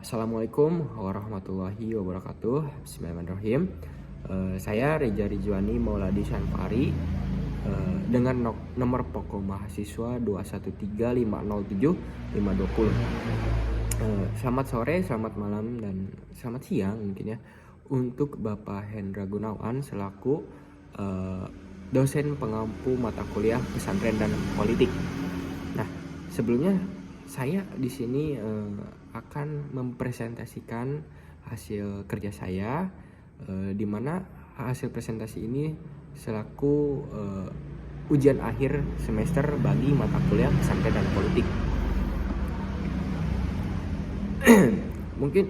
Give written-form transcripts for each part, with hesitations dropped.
Assalamualaikum warahmatullahi wabarakatuh. Bismillahirrahmanirrahim. Saya Reza Rizwani Mauladi Syanfari dengan nomor pokok mahasiswa 213507520. Selamat sore, selamat malam, dan selamat siang mungkin ya untuk Bapak Hendra Gunawan selaku dosen pengampu mata kuliah pesantren dan politik. Nah, sebelumnya saya di sini akan mempresentasikan hasil kerja saya, di mana hasil presentasi ini selaku ujian akhir semester bagi mata kuliah pesantren dan politik. Mungkin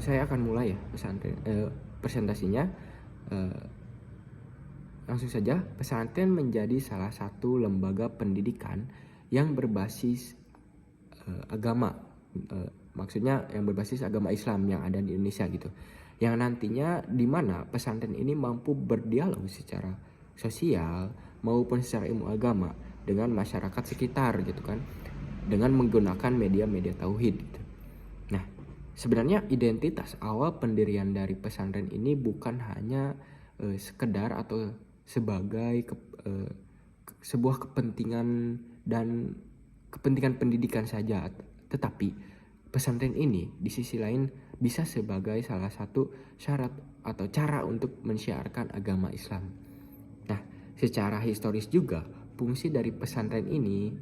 saya akan mulai ya presentasinya. Langsung saja, pesantren menjadi salah satu lembaga pendidikan yang berbasis agama, maksudnya yang berbasis agama Islam yang ada di Indonesia gitu, yang nantinya di mana pesantren ini mampu berdialog secara sosial maupun secara ilmu agama dengan masyarakat sekitar gitu kan, dengan menggunakan media-media tauhid gitu. Nah, sebenarnya identitas awal pendirian dari pesantren ini bukan hanya sekedar atau sebagai sebuah kepentingan dan kepentingan pendidikan saja, tetapi pesantren ini di sisi lain bisa sebagai salah satu syarat atau cara untuk mensyiarkan agama Islam. Nah, secara historis juga fungsi dari pesantren ini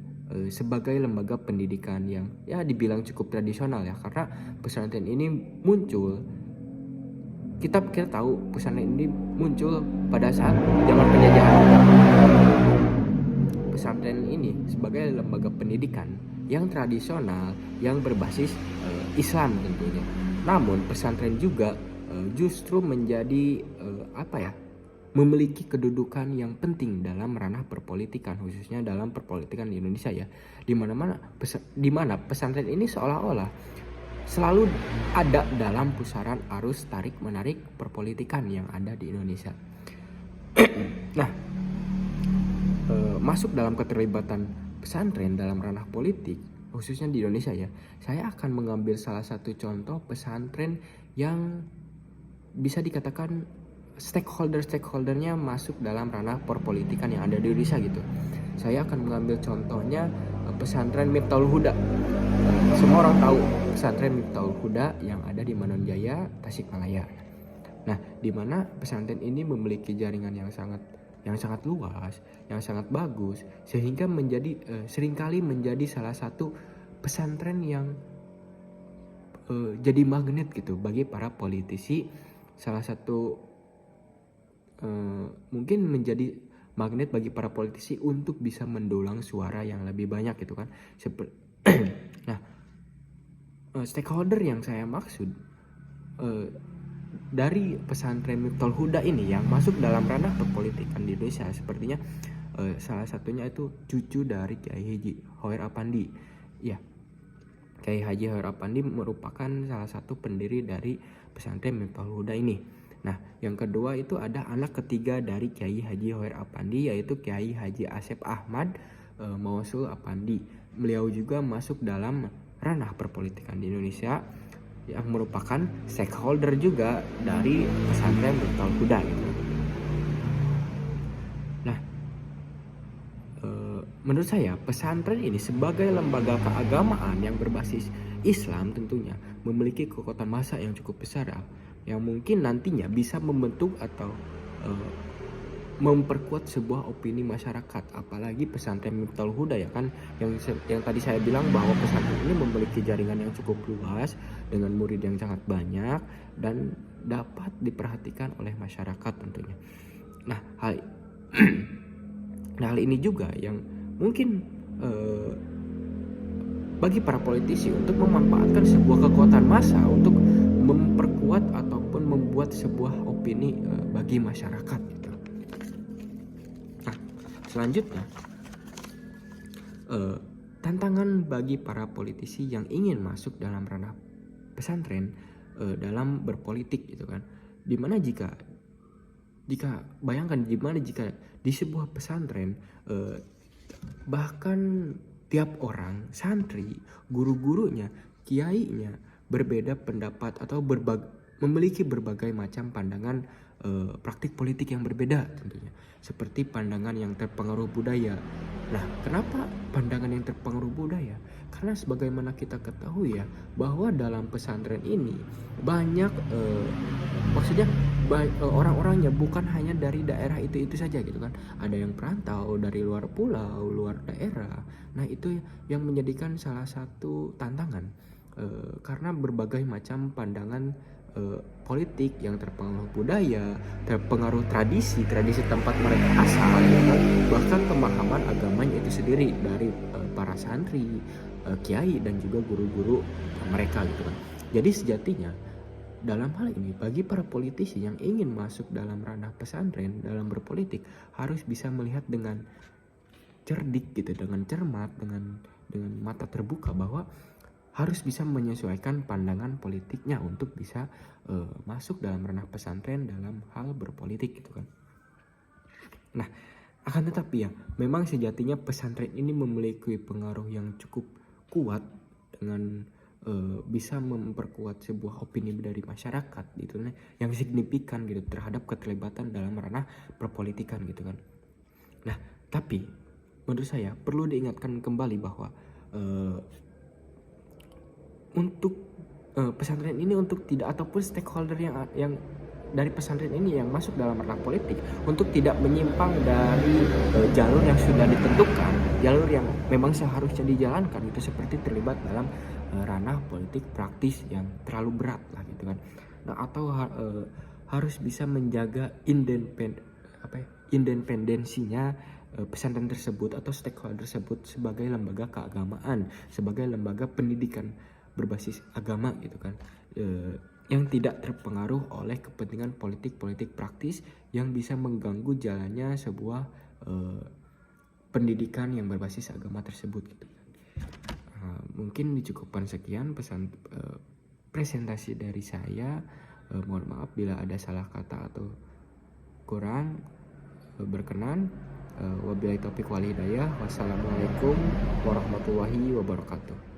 sebagai lembaga pendidikan yang ya dibilang cukup tradisional ya, karena pesantren ini muncul, kita tahu pesantren ini muncul pada saat zaman penjajahan. Pesantren ini sebagai lembaga pendidikan yang tradisional yang berbasis Islam tentunya. Namun pesantren juga justru menjadi memiliki kedudukan yang penting dalam ranah perpolitikan, khususnya dalam perpolitikan di Indonesia ya. Di mana pesantren ini seolah-olah selalu ada dalam pusaran arus tarik menarik perpolitikan yang ada di Indonesia. Nah, masuk dalam keterlibatan pesantren dalam ranah politik, khususnya di Indonesia ya, saya akan mengambil salah satu contoh pesantren yang bisa dikatakan stakeholdernya masuk dalam ranah perpolitikan yang ada di Indonesia gitu. Saya akan mengambil contohnya pesantren Miftahul Huda. Semua orang tahu pesantren Miftahul Huda yang ada di Manonjaya, Tasikmalaya. Nah, di mana pesantren ini memiliki jaringan yang sangat luas, yang sangat bagus, sehingga seringkali menjadi salah satu pesantren yang jadi magnet gitu bagi para politisi. Salah satu mungkin menjadi magnet bagi para politisi untuk bisa mendulang suara yang lebih banyak gitu kan. Nah, stakeholder yang saya maksud dari pesantren Miftahul Huda ini yang masuk dalam ranah perpolitikan di Indonesia, sepertinya salah satunya itu cucu dari Kiai Haji Hoer Apandi. Ya, Kiai Haji Hoer Apandi merupakan salah satu pendiri dari pesantren Miftahul Huda ini. Nah, yang kedua itu ada anak ketiga dari Kiai Haji Hoer Apandi, yaitu Kiai Haji Asep Ahmad Mawasul Apandi. Beliau juga masuk dalam ranah perpolitikan di Indonesia, yang merupakan stakeholder juga dari pesantren Miftahul Huda gitu. Nah, menurut saya pesantren ini sebagai lembaga keagamaan yang berbasis Islam tentunya memiliki kekuatan massa yang cukup besar yang mungkin nantinya bisa membentuk atau memperkuat sebuah opini masyarakat, apalagi pesantren Miftahul Huda ya kan, yang tadi saya bilang bahwa pesantren ini memiliki jaringan yang cukup luas dengan murid yang sangat banyak dan dapat diperhatikan oleh masyarakat tentunya. Nah, hal ini juga yang mungkin bagi para politisi untuk memanfaatkan sebuah kekuatan massa untuk memperkuat ataupun membuat sebuah opini bagi masyarakat gitu. Nah, selanjutnya tantangan bagi para politisi yang ingin masuk dalam ranah pesantren dalam berpolitik gitu kan. Dimana jika bayangkan gimana jika di sebuah pesantren bahkan tiap orang, santri, guru-gurunya, kiainya, berbeda pendapat atau memiliki berbagai macam pandangan praktik politik yang berbeda tentunya, seperti pandangan yang terpengaruh budaya. Nah, kenapa pandangan yang terpengaruh budaya? Karena sebagaimana kita ketahui ya, bahwa dalam pesantren ini banyak maksudnya orang-orangnya bukan hanya dari daerah itu saja gitu kan. Ada yang perantau dari luar pulau, luar daerah. Nah, itu yang menjadikan salah satu tantangan karena berbagai macam pandangan politik yang terpengaruh budaya, terpengaruh tradisi tempat mereka asal, ya kan? Bahkan pemahaman agamanya itu sendiri dari para santri, kiai dan juga guru-guru mereka gitu kan. Jadi sejatinya dalam hal ini bagi para politisi yang ingin masuk dalam ranah pesantren dalam berpolitik harus bisa melihat dengan cerdik gitu, dengan cermat, dengan mata terbuka bahwa harus bisa menyesuaikan pandangan politiknya untuk bisa masuk dalam ranah pesantren dalam hal berpolitik gitu kan. Nah, akan tetapi ya, memang sejatinya pesantren ini memiliki pengaruh yang cukup kuat dengan bisa memperkuat sebuah opini dari masyarakat gitu kan, yang signifikan gitu terhadap keterlibatan dalam ranah perpolitikan gitu kan. Nah, tapi menurut saya perlu diingatkan kembali bahwa untuk pesantren ini untuk tidak ataupun stakeholder yang dari pesantren ini yang masuk dalam ranah politik untuk tidak menyimpang dari jalur yang sudah ditentukan, jalur yang memang seharusnya dijalankan itu seperti terlibat dalam ranah politik praktis yang terlalu berat lah gitu kan. Nah, atau harus bisa menjaga independensinya pesantren tersebut atau stakeholder tersebut sebagai lembaga keagamaan, sebagai lembaga pendidikan berbasis agama gitu kan, yang tidak terpengaruh oleh kepentingan politik praktis yang bisa mengganggu jalannya sebuah pendidikan yang berbasis agama tersebut gitu. Mungkin dicukupkan sekian presentasi dari saya. Mohon maaf bila ada salah kata atau kurang berkenan. Wabillahi taufiq wal hidayah. Wassalamualaikum warahmatullahi wabarakatuh.